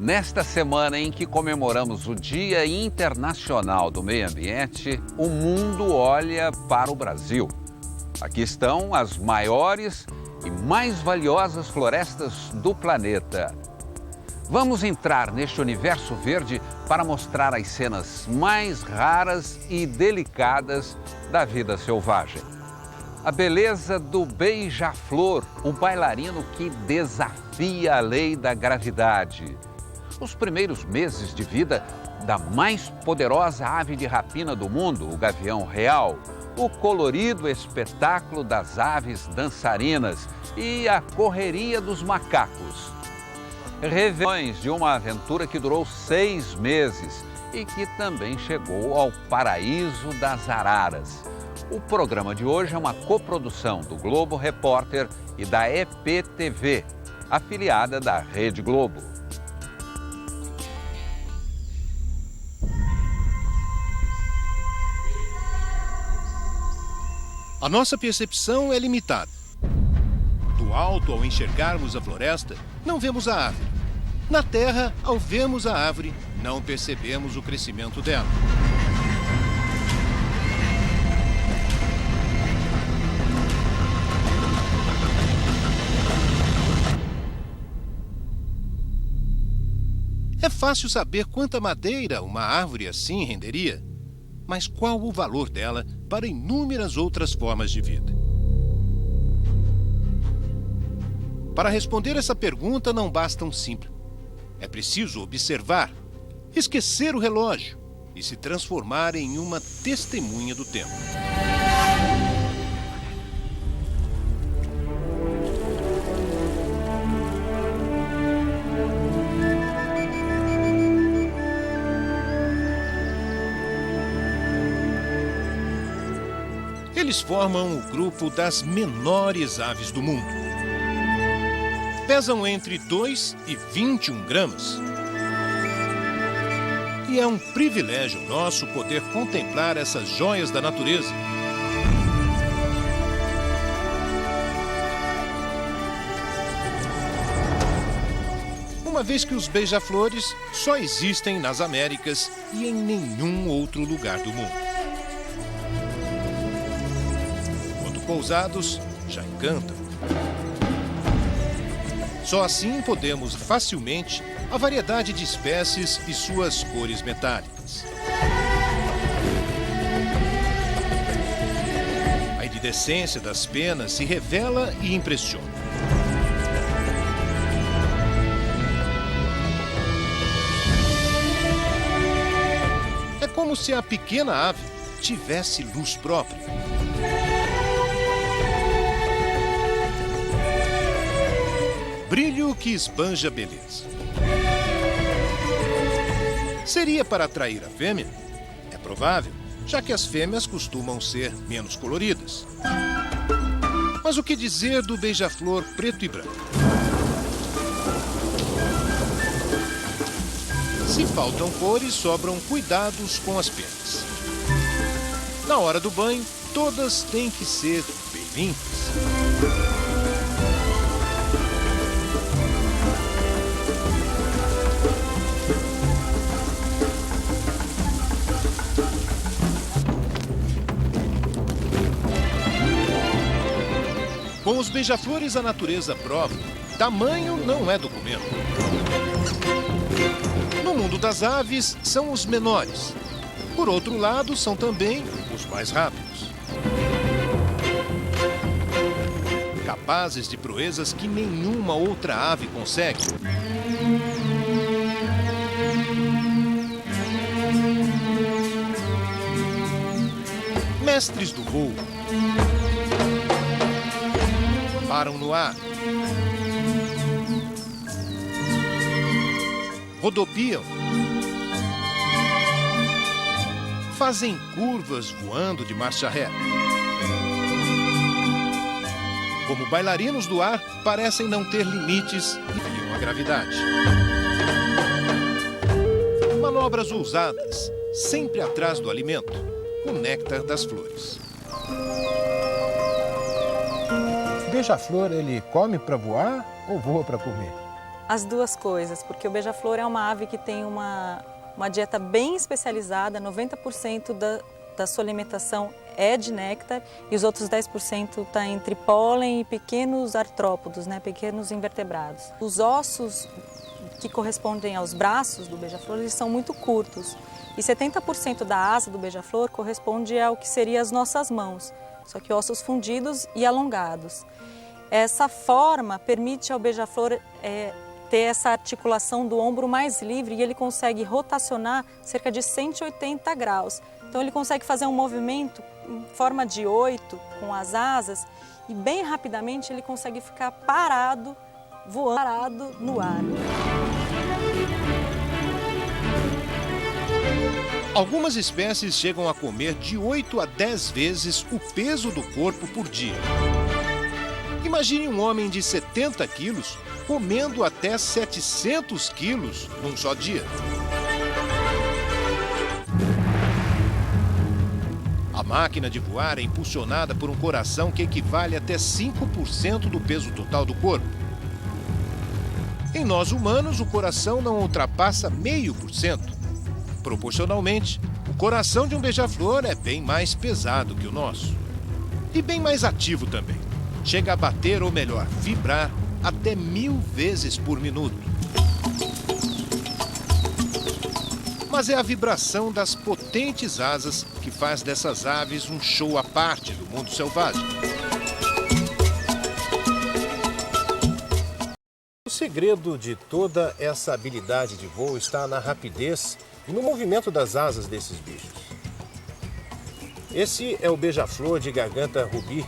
Nesta semana em que comemoramos o Dia Internacional do Meio Ambiente, o mundo olha para o Brasil. Aqui estão as maiores e mais valiosas florestas do planeta. Vamos entrar neste universo verde para mostrar as cenas mais raras e delicadas da vida selvagem. A beleza do beija-flor, o bailarino que desafia a lei da gravidade. Os primeiros meses de vida da mais poderosa ave de rapina do mundo, o gavião real. O colorido espetáculo das aves dançarinas e a correria dos macacos. Revelações de uma aventura que durou 6 meses e que também chegou ao paraíso das araras. O programa de hoje é uma coprodução do Globo Repórter e da EPTV, afiliada da Rede Globo. A nossa percepção é limitada. Do alto, ao enxergarmos a floresta, não vemos a árvore. Na terra, ao vermos a árvore, não percebemos o crescimento dela. É fácil saber quanta madeira uma árvore assim renderia, mas qual o valor dela para inúmeras outras formas de vida? Para responder essa pergunta não basta um simples. É preciso observar, esquecer o relógio e se transformar em uma testemunha do tempo. Eles formam o grupo das menores aves do mundo. Pesam entre 2 e 21 gramas. E é um privilégio nosso poder contemplar essas joias da natureza. Uma vez que os beija-flores só existem nas Américas e em nenhum outro lugar do mundo. Pousados já encantam. Só assim podemos facilmente a variedade de espécies e suas cores metálicas. A iridescência das penas se revela e impressiona. É como se a pequena ave tivesse luz própria. Brilho que esbanja beleza. Seria para atrair a fêmea? É provável, já que as fêmeas costumam ser menos coloridas. Mas o que dizer do beija-flor preto e branco? Se faltam cores, sobram cuidados com as penas. Na hora do banho, todas têm que ser bem limpas. Com os beija-flores, a natureza prova: tamanho não é documento. No mundo das aves, são os menores. Por outro lado, são também os mais rápidos. Capazes de proezas que nenhuma outra ave consegue. Mestres do voo. Param no ar. Rodopiam. Fazem curvas voando de marcha ré. Como bailarinos do ar, parecem não ter limites e criam a gravidade. Manobras ousadas, sempre atrás do alimento, o néctar das flores. O beija-flor, ele come para voar ou voa para comer? As duas coisas, porque o beija-flor é uma ave que tem uma dieta bem especializada, 90% da sua alimentação é de néctar e os outros 10% está entre pólen e pequenos artrópodos, né, pequenos invertebrados. Os ossos que correspondem aos braços do beija-flor, eles são muito curtos e 70% da asa do beija-flor corresponde ao que seriam as nossas mãos, só que ossos fundidos e alongados. Essa forma permite ao beija-flor ter essa articulação do ombro mais livre e ele consegue rotacionar cerca de 180 graus. Então ele consegue fazer um movimento em forma de 8 com as asas e bem rapidamente ele consegue ficar parado, voando, parado no ar. Algumas espécies chegam a comer de 8 a 10 vezes o peso do corpo por dia. Imagine um homem de 70 quilos comendo até 700 quilos num só dia. A máquina de voar é impulsionada por um coração que equivale até 5% do peso total do corpo. Em nós humanos, o coração não ultrapassa 0,5%. Proporcionalmente, o coração de um beija-flor é bem mais pesado que o nosso. E bem mais ativo também. Chega a bater, ou melhor, vibrar, até 1000 vezes por minuto. Mas é a vibração das potentes asas que faz dessas aves um show à parte do mundo selvagem. O segredo de toda essa habilidade de voo está na rapidez e no movimento das asas desses bichos. Esse é o beija-flor de garganta rubi.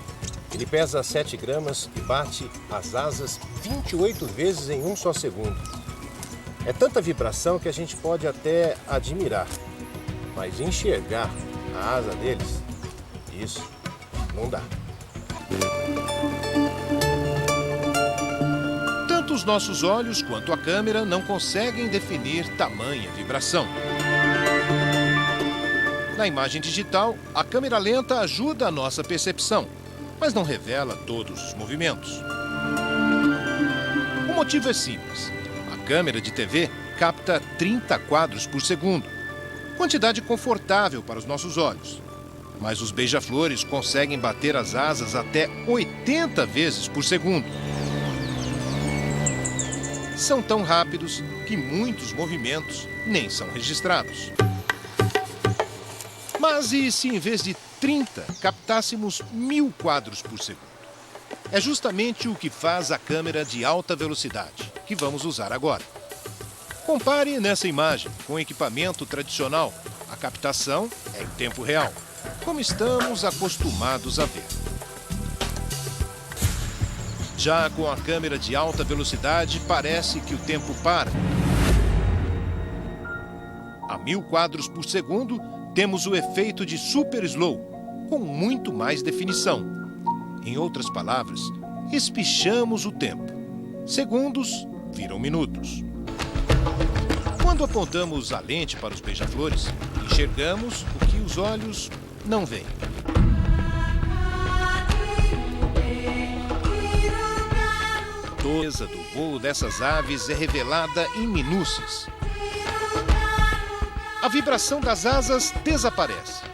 Ele pesa 7 gramas e bate as asas 28 vezes em um só segundo. É tanta vibração que a gente pode até admirar, mas enxergar a asa deles, isso não dá. Tanto os nossos olhos quanto a câmera não conseguem definir tamanha vibração. Na imagem digital, a câmera lenta ajuda a nossa percepção, mas não revela todos os movimentos. O motivo é simples. A câmera de TV capta 30 quadros por segundo, quantidade confortável para os nossos olhos. Mas os beija-flores conseguem bater as asas até 80 vezes por segundo. São tão rápidos que muitos movimentos nem são registrados. Mas e se em vez de 30 captássemos 1000 quadros por segundo? É justamente o que faz a câmera de alta velocidade, que vamos usar agora. Compare nessa imagem com o equipamento tradicional. A captação é em tempo real, como estamos acostumados a ver. Já com a câmera de alta velocidade, parece que o tempo para. A 1000 quadros por segundo, temos o efeito de super slow, com muito mais definição. Em outras palavras, espichamos o tempo. Segundos viram minutos. Quando apontamos a lente para os beija-flores, enxergamos o que os olhos não veem. A beleza do voo dessas aves é revelada em minúcias. A vibração das asas desaparece.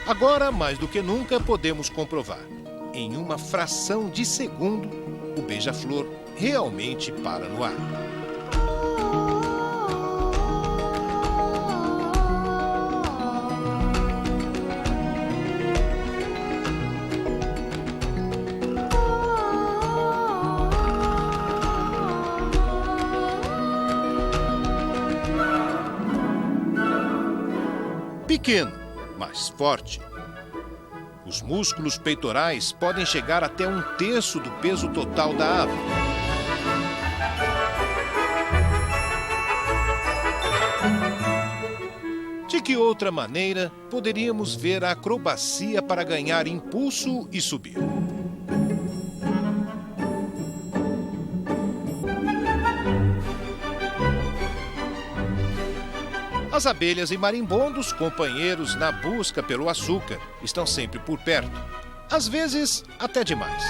Agora, mais do que nunca, podemos comprovar. Em uma fração de segundo, o beija-flor realmente para no ar. Pequeno, mas forte. Os músculos peitorais podem chegar até 1/3 do peso total da ave. De que outra maneira poderíamos ver a acrobacia para ganhar impulso e subir? As abelhas e marimbondos, companheiros na busca pelo açúcar, estão sempre por perto. Às vezes, até demais.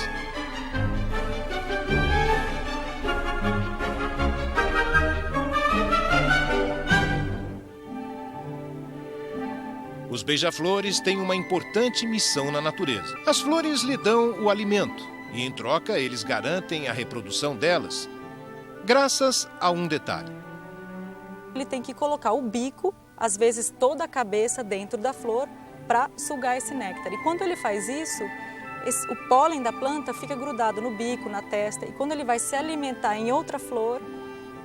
Os beija-flores têm uma importante missão na natureza. As flores lhe dão o alimento e, em troca, eles garantem a reprodução delas, graças a um detalhe. Ele tem que colocar o bico, às vezes toda a cabeça dentro da flor, para sugar esse néctar. E quando ele faz isso, o pólen da planta fica grudado no bico, na testa. E quando ele vai se alimentar em outra flor,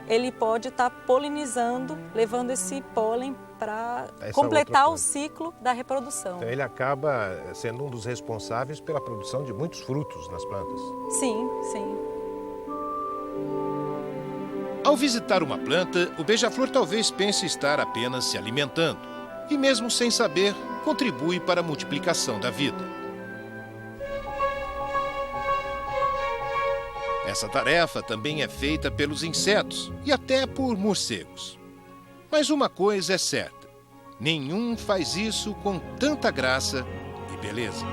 ele pode estar polinizando, levando esse pólen para completar o ciclo da reprodução. Então ele acaba sendo um dos responsáveis pela produção de muitos frutos nas plantas. Sim, sim. Ao visitar uma planta, o beija-flor talvez pense estar apenas se alimentando. E mesmo sem saber, contribui para a multiplicação da vida. Essa tarefa também é feita pelos insetos e até por morcegos. Mas uma coisa é certa: nenhum faz isso com tanta graça e beleza.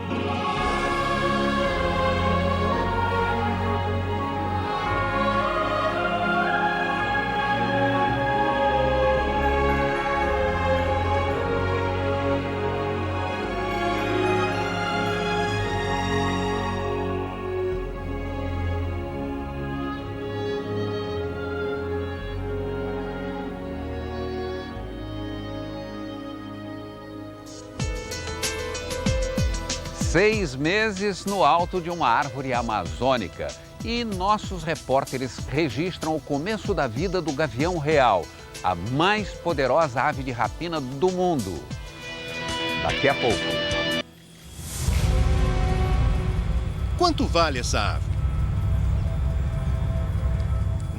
Seis meses no alto de uma árvore amazônica. E nossos repórteres registram o começo da vida do gavião real, a mais poderosa ave de rapina do mundo. Daqui a pouco. Quanto vale essa ave?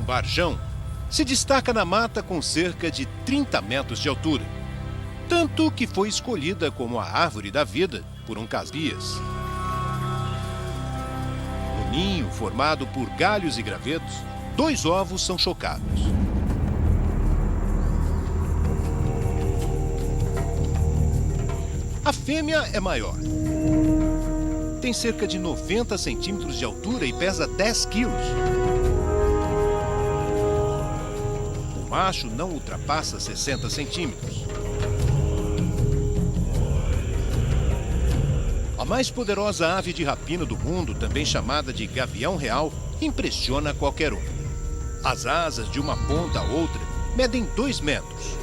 Um varjão se destaca na mata com cerca de 30 metros de altura. Tanto que foi escolhida como a árvore da vida por um casbias. No ninho, formado por galhos e gravetos, 2 ovos são chocados. A fêmea é maior. Tem cerca de 90 centímetros de altura e pesa 10 quilos. O macho não ultrapassa 60 centímetros. A mais poderosa ave de rapina do mundo, também chamada de gavião real, impressiona qualquer um. As asas de uma ponta a outra medem 2 metros.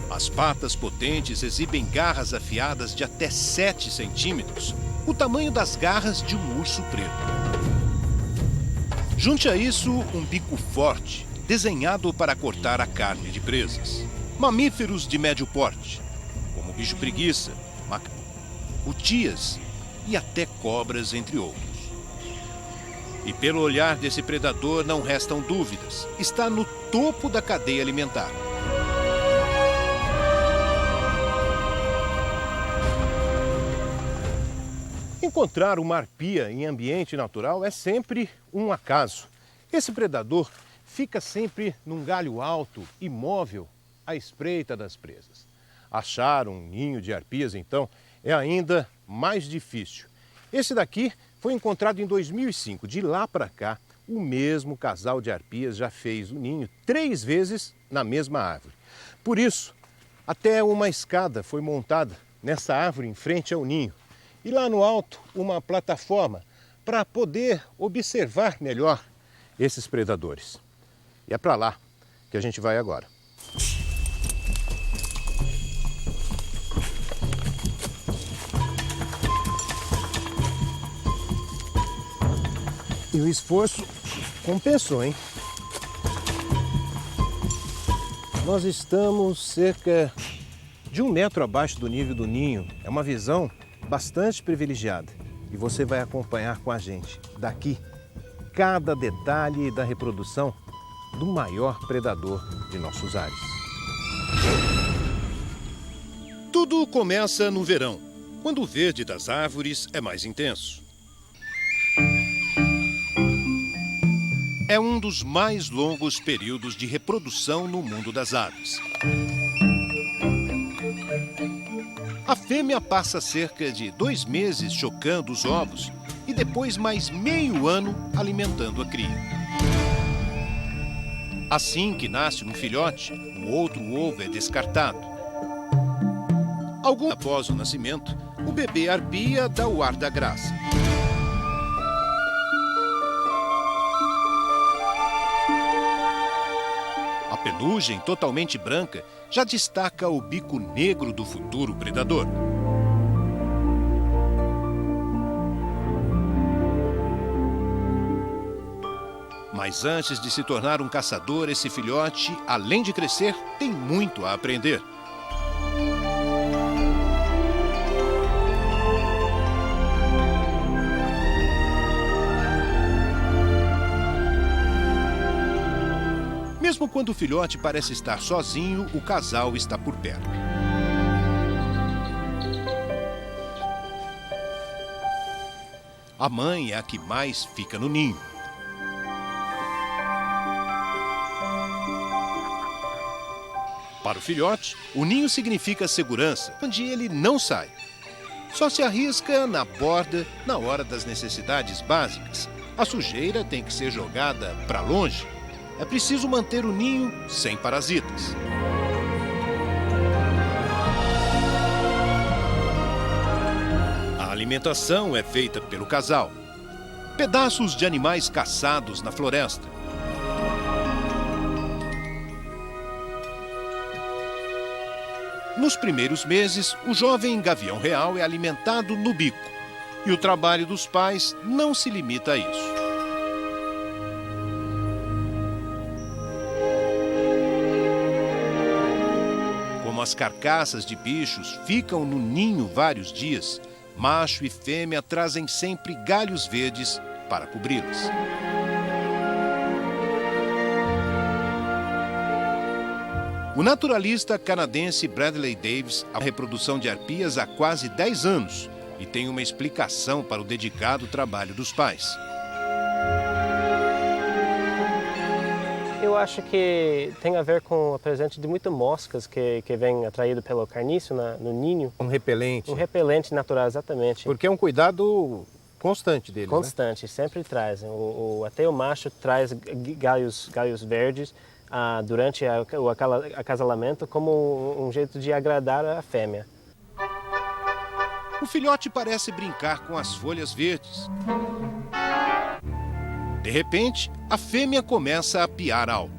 As patas potentes exibem garras afiadas de até 7 centímetros, o tamanho das garras de um urso preto. Junte a isso um bico forte, desenhado para cortar a carne de presas. Mamíferos de médio porte, como o bicho-preguiça, cutias e até cobras, entre outros. E pelo olhar desse predador não restam dúvidas, está no topo da cadeia alimentar. Encontrar uma arpia em ambiente natural é sempre um acaso. Esse predador fica sempre num galho alto, imóvel, à espreita das presas. Achar um ninho de arpias, então, é ainda mais difícil. Esse daqui foi encontrado em 2005. De lá para cá, o mesmo casal de arpias já fez o ninho 3 vezes na mesma árvore. Por isso, até uma escada foi montada nessa árvore em frente ao ninho. E lá no alto, uma plataforma para poder observar melhor esses predadores. E é para lá que a gente vai agora. E o esforço compensou, hein? Nós estamos cerca de 1 metro abaixo do nível do ninho. É uma visão bastante privilegiada e você vai acompanhar com a gente, daqui, cada detalhe da reprodução do maior predador de nossos ares. Tudo começa no verão, quando o verde das árvores é mais intenso. É um dos mais longos períodos de reprodução no mundo das aves. A fêmea passa cerca de 2 meses chocando os ovos e depois mais meio ano alimentando a cria. Assim que nasce um filhote, o outro ovo é descartado. Algum após o nascimento, o bebê arpia dá o ar da graça. A penugem totalmente branca já destaca o bico negro do futuro predador. Mas antes de se tornar um caçador, esse filhote, além de crescer, tem muito a aprender. Mesmo quando o filhote parece estar sozinho, o casal está por perto. A mãe é a que mais fica no ninho. Para o filhote, o ninho significa segurança, onde ele não sai. Só se arrisca na borda na hora das necessidades básicas. A sujeira tem que ser jogada para longe. É preciso manter o ninho sem parasitas. A alimentação é feita pelo casal. Pedaços de animais caçados na floresta. Nos primeiros meses, o jovem gavião real é alimentado no bico. E o trabalho dos pais não se limita a isso. Como as carcaças de bichos ficam no ninho vários dias, macho e fêmea trazem sempre galhos verdes para cobri-las. O naturalista canadense Bradley Davis a reprodução de arpias há quase 10 anos e tem uma explicação para o dedicado trabalho dos pais. Eu acho que tem a ver com a presença de muitas moscas que vêm atraídas pelo carniço no ninho. Um repelente. Um repelente natural, exatamente. Porque é um cuidado constante deles, constante, né? Sempre trazem. Até o macho traz galhos verdes durante o acasalamento como um jeito de agradar a fêmea. O filhote parece brincar com as folhas verdes. De repente, a fêmea começa a piar alto.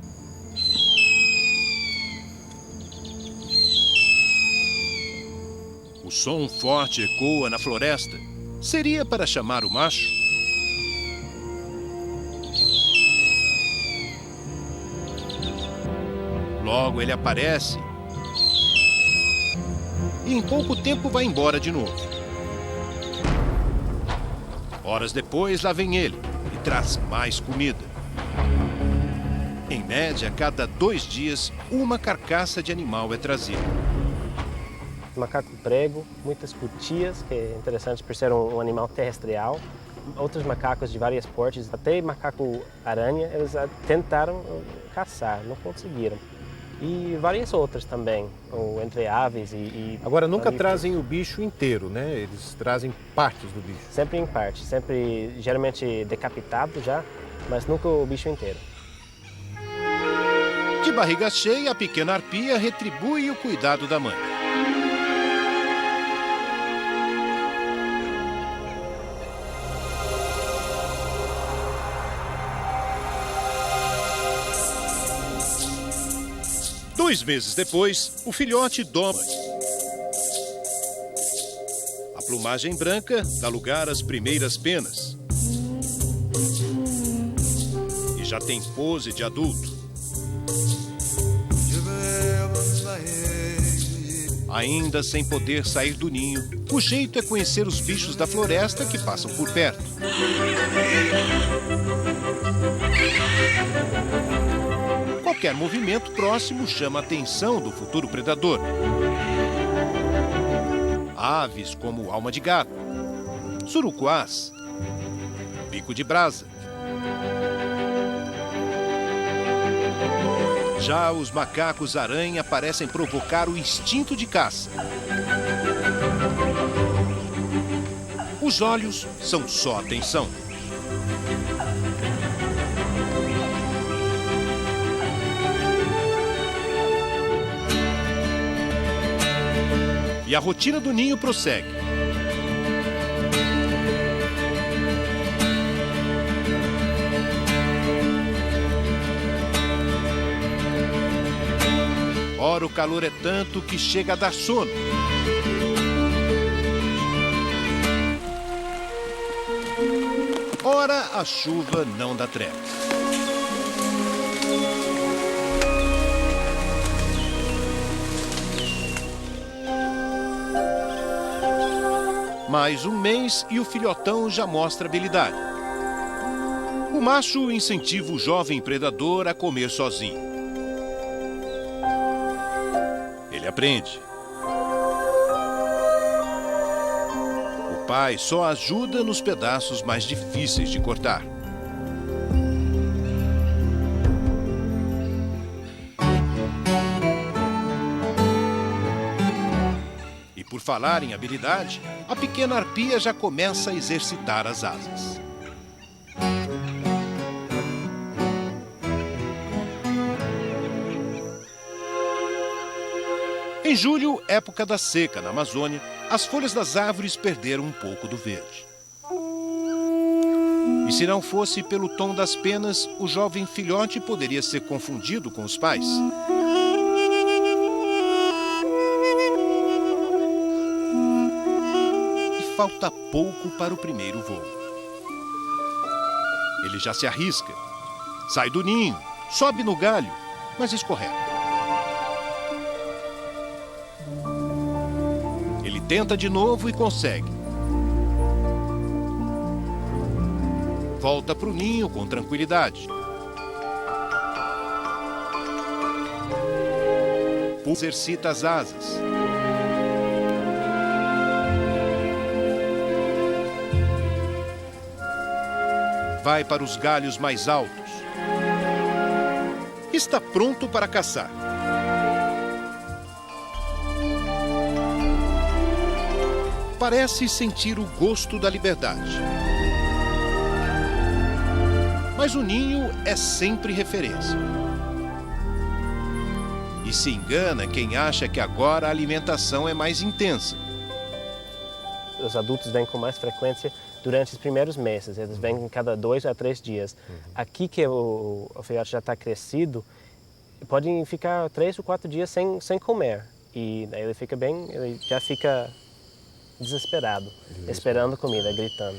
O som forte ecoa na floresta. Seria para chamar o macho? Logo ele aparece e em pouco tempo vai embora de novo. Horas depois, lá vem ele e traz mais comida. Em média, a cada 2 dias, uma carcaça de animal é trazida. Macaco prego, muitas cutias, que é interessante por ser um animal terrestrial. Outros macacos de várias portes, até macaco aranha, eles tentaram caçar, não conseguiram. E várias outras também, entre aves e Agora, nunca trazem o bicho inteiro, né? Eles trazem partes do bicho. Sempre em parte, sempre geralmente decapitado já, mas nunca o bicho inteiro. De barriga cheia, a pequena arpia retribui o cuidado da mãe. Dois meses depois, o filhote doma. A plumagem branca dá lugar às primeiras penas. E já tem pose de adulto. Ainda sem poder sair do ninho, o jeito é conhecer os bichos da floresta que passam por perto. Qualquer movimento próximo chama a atenção do futuro predador. Aves como alma de gato, surucuás, bico de brasa. Já os macacos-aranha parecem provocar o instinto de caça. Os olhos são só atenção. E a rotina do ninho prossegue. Ora, o calor é tanto que chega a dar sono. Ora, a chuva não dá trégua. Mais um mês e o filhotão já mostra habilidade. O macho incentiva o jovem predador a comer sozinho. Ele aprende. O pai só ajuda nos pedaços mais difíceis de cortar. E por falar em habilidade, a pequena arpia já começa a exercitar as asas. Em julho, época da seca na Amazônia, as folhas das árvores perderam um pouco do verde. E se não fosse pelo tom das penas, o jovem filhote poderia ser confundido com os pais. E falta pouco para o primeiro voo. Ele já se arrisca, sai do ninho, sobe no galho, mas escorrega. Tenta de novo e consegue. Volta para o ninho com tranquilidade. Exercita as asas. Vai para os galhos mais altos. Está pronto para caçar. Parece sentir o gosto da liberdade. Mas o ninho é sempre referência. E se engana quem acha que agora a alimentação é mais intensa. Os adultos vêm com mais frequência durante os primeiros meses. Eles vêm cada 2 a 3 dias. Aqui que o filhote já está crescido, podem ficar 3 ou 4 dias sem comer. E daí ele já fica desesperado, esperando comida, gritando.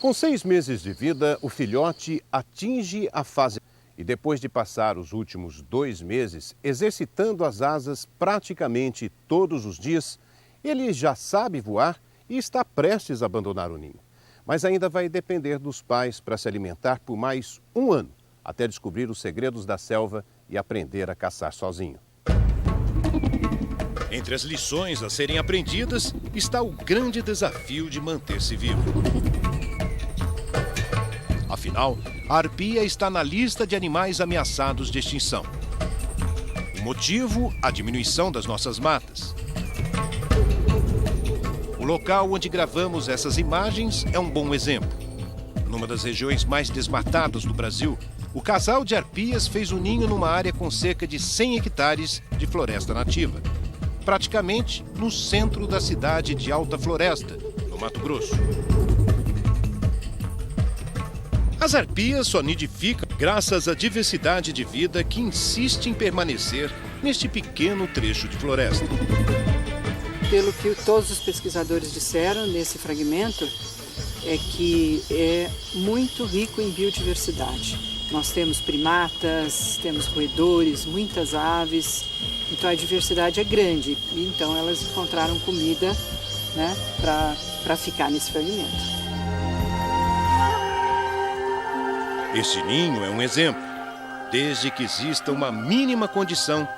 Com 6 meses de vida, o filhote atinge a fase. E depois de passar os últimos 2 meses exercitando as asas praticamente todos os dias, ele já sabe voar e está prestes a abandonar o ninho. Mas ainda vai depender dos pais para se alimentar por mais 1 ano, até descobrir os segredos da selva e aprender a caçar sozinho. Entre as lições a serem aprendidas está o grande desafio de manter-se vivo. Afinal, a arpia está na lista de animais ameaçados de extinção. O motivo, a diminuição das nossas matas. O local onde gravamos essas imagens é um bom exemplo. Numa das regiões mais desmatadas do Brasil, o casal de arpias fez um ninho numa área com cerca de 100 hectares de floresta nativa. Praticamente no centro da cidade de Alta Floresta, no Mato Grosso. As arpias só nidificam graças à diversidade de vida que insiste em permanecer neste pequeno trecho de floresta. Pelo que todos os pesquisadores disseram nesse fragmento, é que é muito rico em biodiversidade. Nós temos primatas, temos roedores, muitas aves, então a diversidade é grande. E então elas encontraram comida, né, para ficar nesse fragmento. Este ninho é um exemplo. Desde que exista uma mínima condição,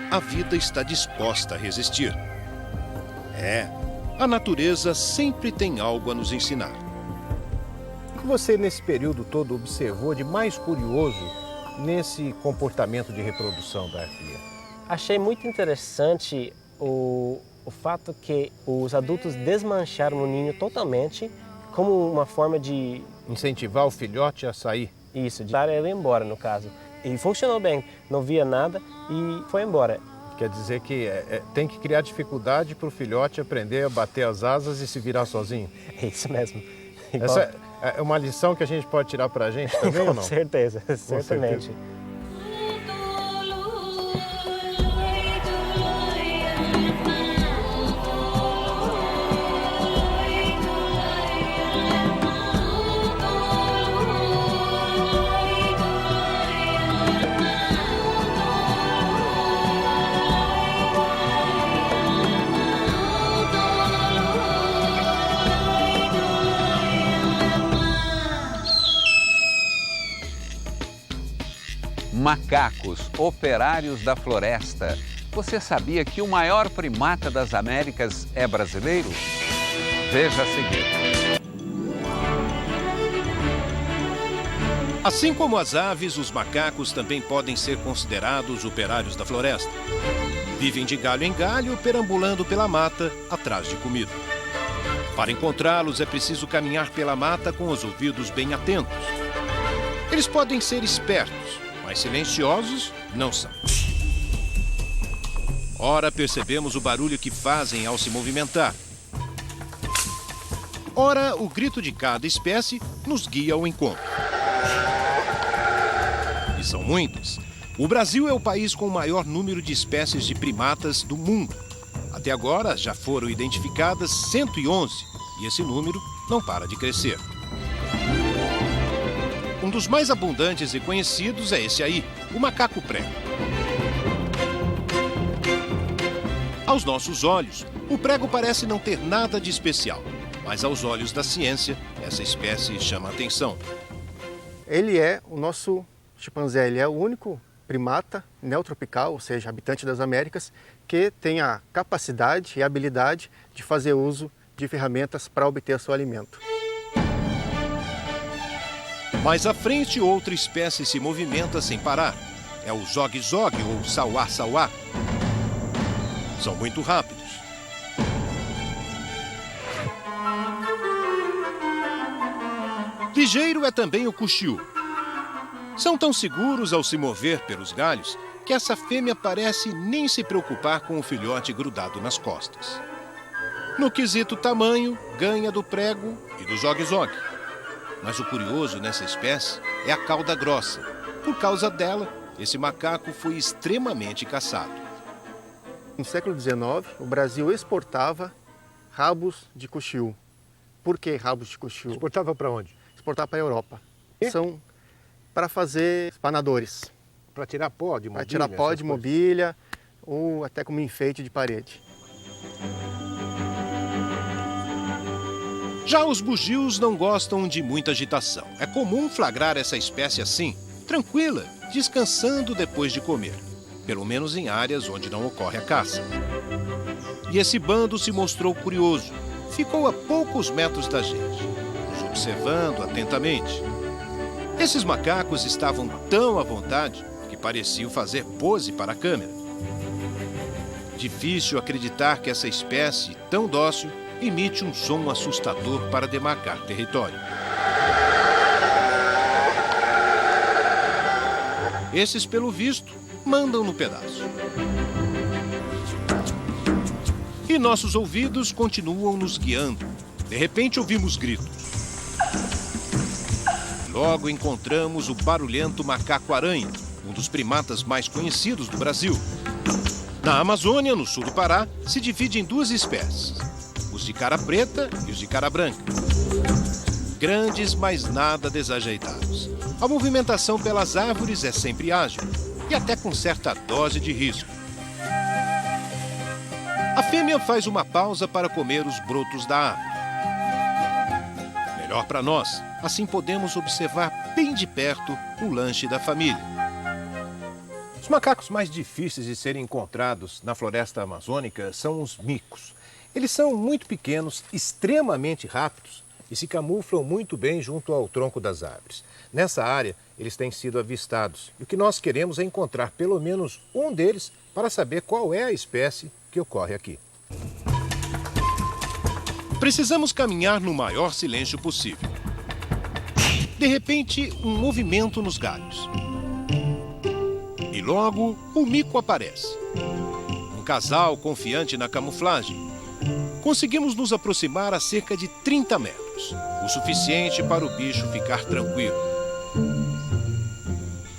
a vida está disposta a resistir. A natureza sempre tem algo a nos ensinar. O que você, nesse período todo, observou de mais curioso nesse comportamento de reprodução da arpia? Achei muito interessante o fato que os adultos desmancharam o ninho totalmente como uma forma de... Incentivar o filhote a sair? Isso, de dar ele embora, no caso. E funcionou bem, não via nada e foi embora. Quer dizer que tem que criar dificuldade para o filhote aprender a bater as asas e se virar sozinho? É isso mesmo. Essa é uma lição que a gente pode tirar para a gente também ou não? Com certeza, certamente. Macacos, operários da floresta. Você sabia que o maior primata das Américas é brasileiro? Veja a seguir. Assim como as aves, os macacos também podem ser considerados operários da floresta. Vivem de galho em galho, perambulando pela mata, atrás de comida. Para encontrá-los é preciso caminhar pela mata com os ouvidos bem atentos. Eles podem ser espertos, mas silenciosos não são. Ora, percebemos o barulho que fazem ao se movimentar. Ora, o grito de cada espécie nos guia ao encontro. E são muitas. O Brasil é o país com o maior número de espécies de primatas do mundo. Até agora, já foram identificadas 111, e esse número não para de crescer. Um dos mais abundantes e conhecidos é esse aí, o macaco prego. Aos nossos olhos, o prego parece não ter nada de especial, mas aos olhos da ciência, essa espécie chama a atenção. Ele é o nosso chimpanzé, ele é o único primata neotropical, ou seja, habitante das Américas, que tem a capacidade e a habilidade de fazer uso de ferramentas para obter seu alimento. Mais à frente, outra espécie se movimenta sem parar. É o zogue-zogue ou sauá-sauá. São muito rápidos. Ligeiro é também o cuxiú. São tão seguros ao se mover pelos galhos que essa fêmea parece nem se preocupar com o filhote grudado nas costas. No quesito tamanho, ganha do prego e do zogue-zogue. Mas o curioso nessa espécie é a cauda grossa. Por causa dela, esse macaco foi extremamente caçado. No século XIX, o Brasil exportava rabos de cuxiú. Por que rabos de cuxiú? Exportava para onde? Exportava para a Europa. São para fazer espanadores. Para tirar pó de mobília? Para tirar pó de mobília ou até como enfeite de parede. Já os bugios não gostam de muita agitação. É comum flagrar essa espécie assim, tranquila, descansando depois de comer. Pelo menos em áreas onde não ocorre a caça. E esse bando se mostrou curioso. Ficou a poucos metros da gente, nos observando atentamente. Esses macacos estavam tão à vontade que pareciam fazer pose para a câmera. Difícil acreditar que essa espécie, tão dócil, emite um som assustador para demarcar território. Esses, pelo visto, mandam no pedaço. E nossos ouvidos continuam nos guiando. De repente ouvimos gritos. Logo encontramos o barulhento macaco-aranha, um dos primatas mais conhecidos do Brasil. Na Amazônia, no sul do Pará, se divide em duas espécies. Os de cara preta e os de cara branca. grandes, mas nada desajeitados. A movimentação pelas árvores é sempre ágil e até com certa dose de risco. A fêmea faz uma pausa para comer os brotos da árvore. Melhor para nós, assim podemos observar bem de perto o lanche da família. Os macacos mais difíceis de serem encontrados na floresta amazônica são os micos. Eles são muito pequenos, extremamente rápidos e se camuflam muito bem junto ao tronco das árvores. Nessa área, eles têm sido avistados e o que nós queremos é encontrar pelo menos um deles para saber qual é a espécie que ocorre aqui. Precisamos caminhar no maior silêncio possível. De repente, um movimento nos galhos. E logo, o mico aparece. Um casal confiante na camuflagem. Conseguimos nos aproximar a cerca de 30 metros, o suficiente para o bicho ficar tranquilo.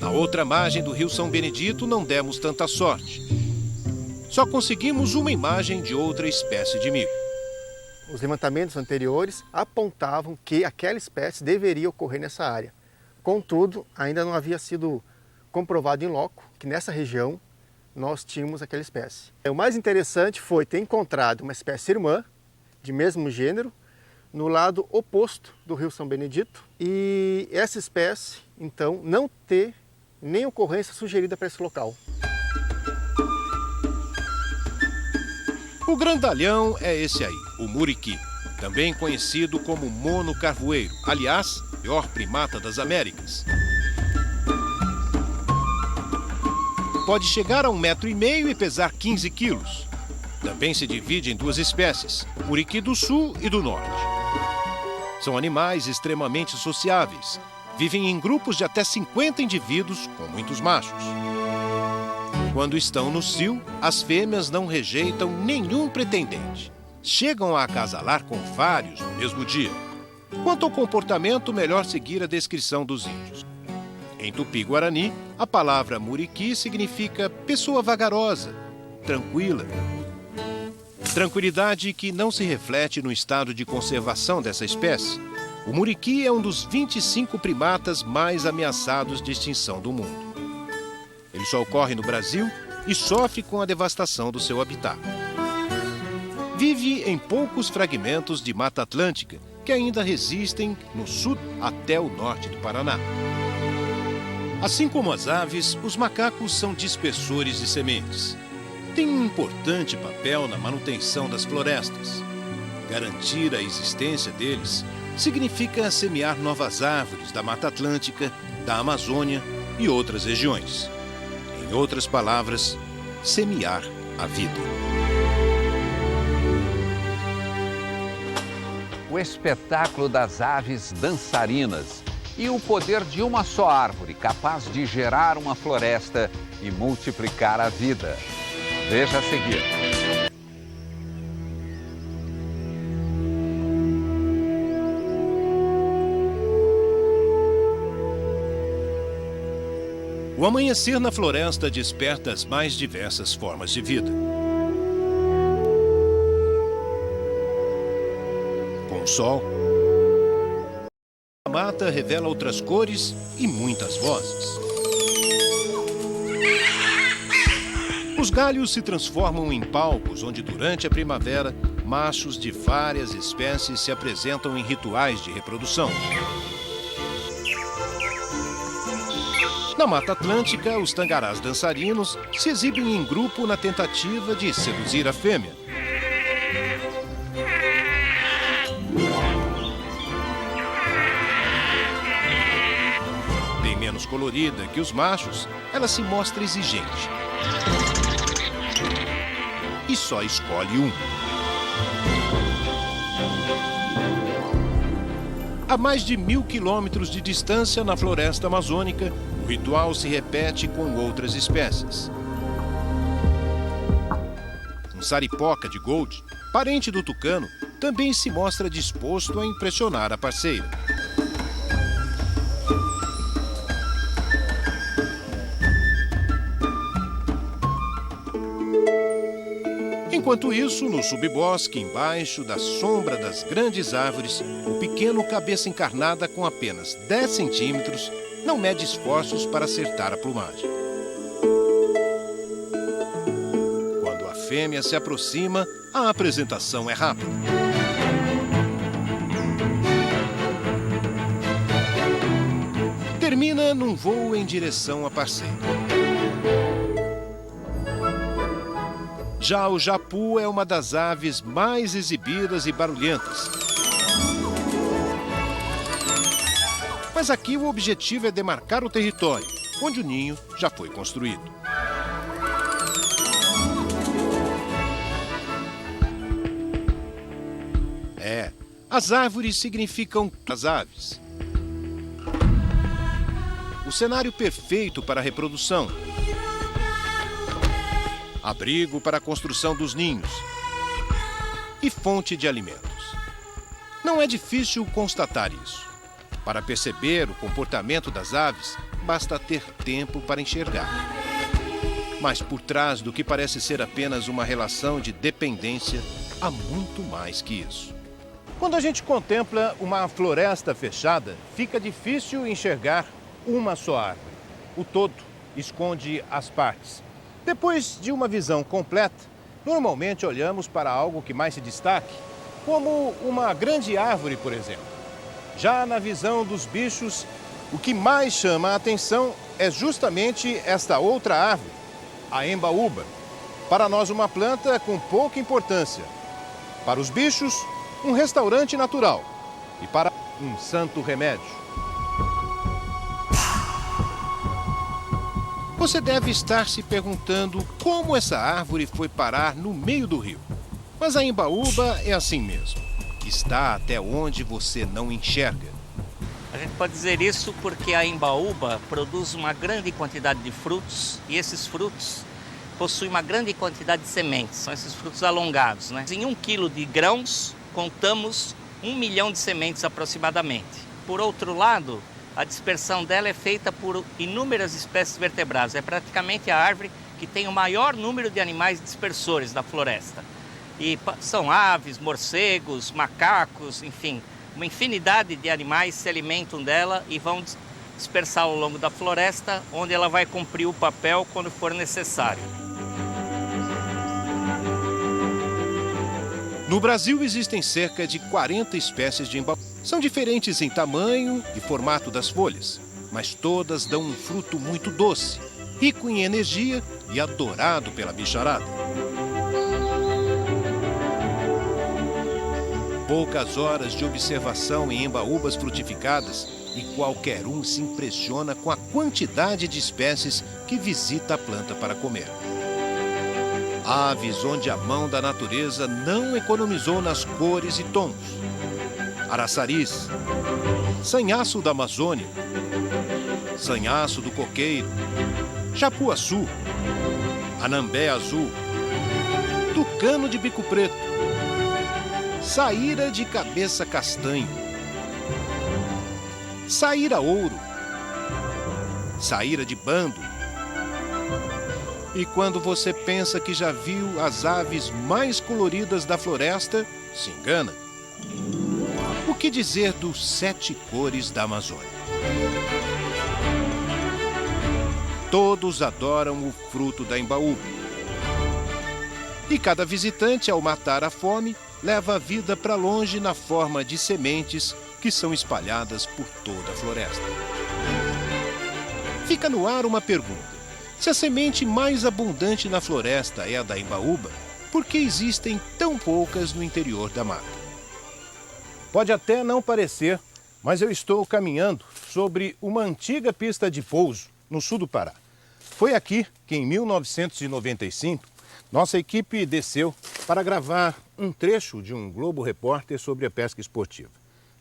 Na outra margem do rio São Benedito não demos tanta sorte. Só conseguimos uma imagem de outra espécie de mico. Os levantamentos anteriores apontavam que aquela espécie deveria ocorrer nessa área. Contudo, ainda não havia sido comprovado em loco que nessa região nós tínhamos aquela espécie. O mais interessante foi ter encontrado uma espécie irmã, de mesmo gênero, no lado oposto do rio São Benedito, e essa espécie, então, não ter nem ocorrência sugerida para esse local. O grandalhão é esse aí, o muriqui, também conhecido como mono carvoeiro, aliás, pior primata das Américas. Pode chegar a 1,5 m e pesar 15 quilos. Também se divide em duas espécies, o muriqui do sul e do norte. São animais extremamente sociáveis. Vivem em grupos de até 50 indivíduos, com muitos machos. Quando estão no cio, as fêmeas não rejeitam nenhum pretendente. Chegam a acasalar com vários no mesmo dia. Quanto ao comportamento, melhor seguir a descrição dos índios. Em Tupi-Guarani, a palavra muriqui significa pessoa vagarosa, tranquila. Tranquilidade que não se reflete no estado de conservação dessa espécie. O muriqui é um dos 25 primatas mais ameaçados de extinção do mundo. Ele só ocorre no Brasil e sofre com a devastação do seu habitat. Vive em poucos fragmentos de Mata Atlântica, que ainda resistem no sul até o norte do Paraná. Assim como as aves, os macacos são dispersores de sementes. Têm um importante papel na manutenção das florestas. Garantir a existência deles significa semear novas árvores da Mata Atlântica, da Amazônia e outras regiões. Em outras palavras, semear a vida. O espetáculo das aves dançarinas e o poder de uma só árvore capaz de gerar uma floresta e multiplicar a vida. Veja a seguir. O amanhecer na floresta desperta as mais diversas formas de vida. Com o sol, a mata revela outras cores e muitas vozes. Os galhos se transformam em palcos onde, durante a primavera, machos de várias espécies se apresentam em rituais de reprodução. Na Mata Atlântica, os tangarás dançarinos se exibem em grupo na tentativa de seduzir a fêmea. Bem menos colorida que os machos, ela se mostra exigente. E só escolhe um. A mais de 1000 quilômetros de distância na floresta amazônica, o ritual se repete com outras espécies. Um saripoca de gold, parente do tucano, também se mostra disposto a impressionar a parceira. Enquanto isso, no subbosque, embaixo da sombra das grandes árvores, o pequeno cabeça encarnada com apenas 10 centímetros não mede esforços para acertar a plumagem. Quando a fêmea se aproxima, a apresentação é rápida. Termina num voo em direção à parceira. Já o japu é uma das aves mais exibidas e barulhentas. Mas aqui o objetivo é demarcar o território, onde o ninho já foi construído. As árvores significam as aves. O cenário perfeito para a reprodução. Abrigo para a construção dos ninhos. E fonte de alimentos. Não é difícil constatar isso. Para perceber o comportamento das aves, basta ter tempo para enxergar. Mas por trás do que parece ser apenas uma relação de dependência, há muito mais que isso. Quando a gente contempla uma floresta fechada, fica difícil enxergar uma só árvore. O todo esconde as partes. Depois de uma visão completa, normalmente olhamos para algo que mais se destaque, como uma grande árvore, por exemplo. Já na visão dos bichos, o que mais chama a atenção é justamente esta outra árvore, a embaúba. Para nós, uma planta com pouca importância. Para os bichos, um restaurante natural. E para um santo remédio. Você deve estar se perguntando como essa árvore foi parar no meio do rio. Mas a embaúba é assim mesmo. Está até onde você não enxerga. A gente pode dizer isso porque a embaúba produz uma grande quantidade de frutos e esses frutos possuem uma grande quantidade de sementes. São esses frutos alongados, né? Em 1 quilo de grãos, contamos 1 milhão de sementes aproximadamente. Por outro lado, a dispersão dela é feita por inúmeras espécies vertebradas. É praticamente a árvore que tem o maior número de animais dispersores da floresta. E são aves, morcegos, macacos, enfim, uma infinidade de animais se alimentam dela e vão dispersar ao longo da floresta, onde ela vai cumprir o papel quando for necessário. No Brasil existem cerca de 40 espécies de embaúba. São diferentes em tamanho e formato das folhas, mas todas dão um fruto muito doce, rico em energia e adorado pela bicharada. Poucas horas de observação em embaúbas frutificadas e qualquer um se impressiona com a quantidade de espécies que visita a planta para comer. Aves onde a mão da natureza não economizou nas cores e tons. Araçaris, sanhaço da Amazônia, sanhaço do coqueiro, japuaçu, anambé azul, tucano de bico preto, saíra de cabeça castanho, saíra ouro, saíra de bando. E quando você pensa que já viu as aves mais coloridas da floresta, se engana. O que dizer dos 7 cores da Amazônia? Todos adoram o fruto da embaúba. E cada visitante, ao matar a fome, leva a vida para longe na forma de sementes que são espalhadas por toda a floresta. Fica no ar uma pergunta. Se a semente mais abundante na floresta é a da embaúba, por que existem tão poucas no interior da mata? Pode até não parecer, mas eu estou caminhando sobre uma antiga pista de pouso no sul do Pará. Foi aqui que, em 1995, nossa equipe desceu para gravar um trecho de um Globo Repórter sobre a pesca esportiva.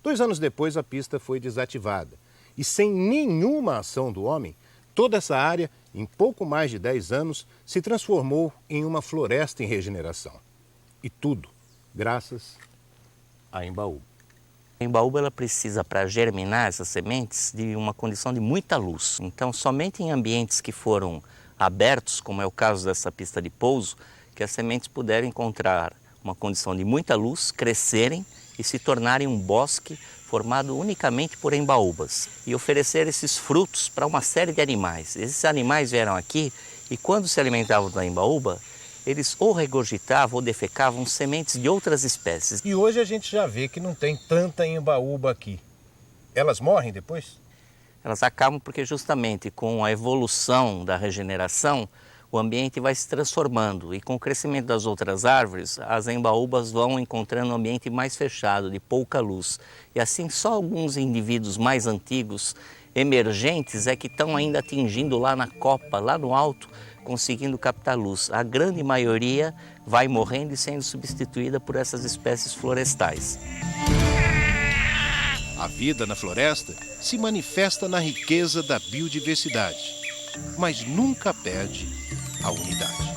2 anos depois, a pista foi desativada. E sem nenhuma ação do homem, toda essa área, em pouco mais de 10 anos, se transformou em uma floresta em regeneração. E tudo graças à embaúba. A embaúba ela precisa, para germinar essas sementes, de uma condição de muita luz. Então, somente em ambientes que foram abertos, como é o caso dessa pista de pouso, que as sementes puderam encontrar uma condição de muita luz, crescerem e se tornarem um bosque formado unicamente por embaúbas e oferecer esses frutos para uma série de animais. Esses animais vieram aqui e quando se alimentavam da embaúba, eles ou regurgitavam ou defecavam sementes de outras espécies. E hoje a gente já vê que não tem tanta embaúba aqui. Elas morrem depois? Elas acabam porque justamente com a evolução da regeneração, o ambiente vai se transformando e com o crescimento das outras árvores, as embaúbas vão encontrando um ambiente mais fechado, de pouca luz. E assim só alguns indivíduos mais antigos, emergentes, é que estão ainda atingindo lá na copa, lá no alto, conseguindo captar luz. A grande maioria vai morrendo e sendo substituída por essas espécies florestais. A vida na floresta se manifesta na riqueza da biodiversidade, mas nunca perde a unidade.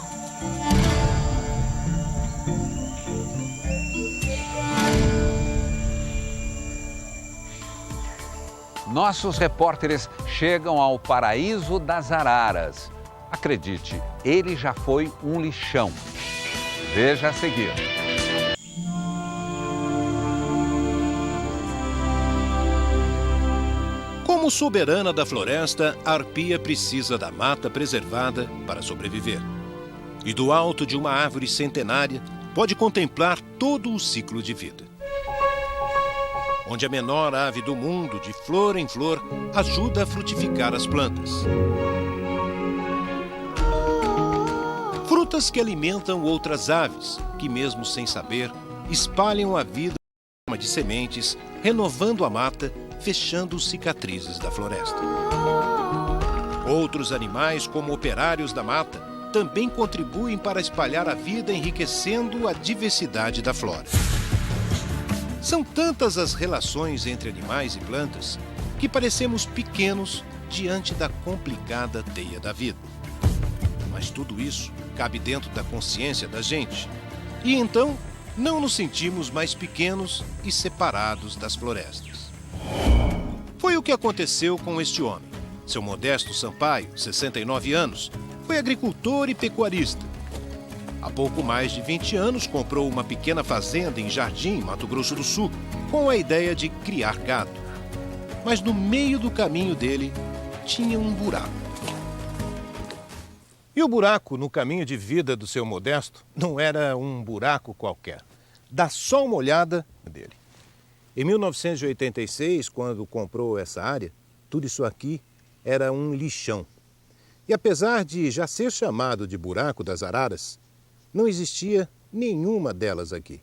Nossos repórteres chegam ao paraíso das araras. Acredite, ele já foi um lixão. Veja a seguir. Como soberana da floresta, a arpia precisa da mata preservada para sobreviver. E do alto de uma árvore centenária, pode contemplar todo o ciclo de vida. Onde a menor ave do mundo, de flor em flor, ajuda a frutificar as plantas. Frutas que alimentam outras aves, que mesmo sem saber, espalham a vida em forma de sementes, renovando a mata, fechando cicatrizes da floresta. Outros animais, como operários da mata, também contribuem para espalhar a vida, enriquecendo a diversidade da flora. São tantas as relações entre animais e plantas que parecemos pequenos diante da complicada teia da vida. Mas tudo isso cabe dentro da consciência da gente. E então, não nos sentimos mais pequenos e separados das florestas. Foi o que aconteceu com este homem. Seu Modesto Sampaio, 69 anos, foi agricultor e pecuarista. Há pouco mais de 20 anos comprou uma pequena fazenda em Jardim, Mato Grosso do Sul, com a ideia de criar gado. Mas no meio do caminho dele tinha um buraco. E o buraco no caminho de vida do seu Modesto não era um buraco qualquer. Dá só uma olhada dele. Em 1986, quando comprou essa área, tudo isso aqui era um lixão. E apesar de já ser chamado de Buraco das Araras, não existia nenhuma delas aqui.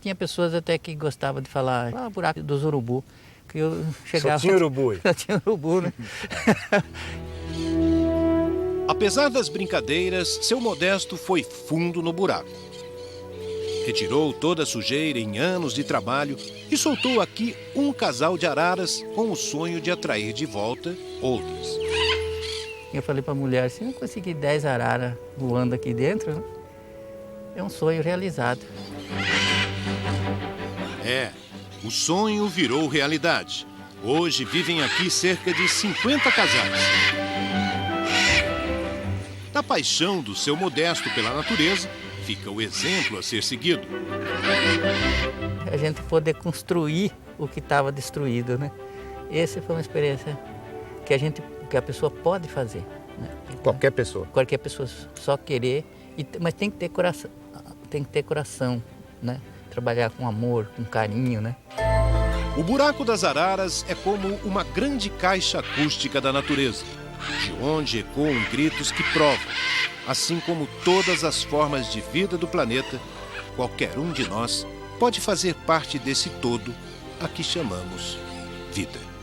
Tinha pessoas até que gostavam de falar, buraco dos urubu, que eu chegava... Só tinha urubu? Só tinha urubu, né? Apesar das brincadeiras, seu Modesto foi fundo no buraco. Retirou toda a sujeira em anos de trabalho e soltou aqui um casal de araras com o sonho de atrair de volta outras. Eu falei para a mulher, se não conseguir 10 araras voando aqui dentro, é um sonho realizado. É, o sonho virou realidade. Hoje vivem aqui cerca de 50 casais. Da paixão do seu Modesto pela natureza, fica o exemplo a ser seguido. A gente poder construir o que estava destruído, né? Essa foi uma experiência que a pessoa pode fazer. Né? Então, Qualquer pessoa. Qualquer pessoa, só querer, mas tem que ter coração, né? Trabalhar com amor, com carinho, né? O Buraco das Araras é como uma grande caixa acústica da natureza, de onde ecoam gritos que provam. Assim como todas as formas de vida do planeta, qualquer um de nós pode fazer parte desse todo a que chamamos vida.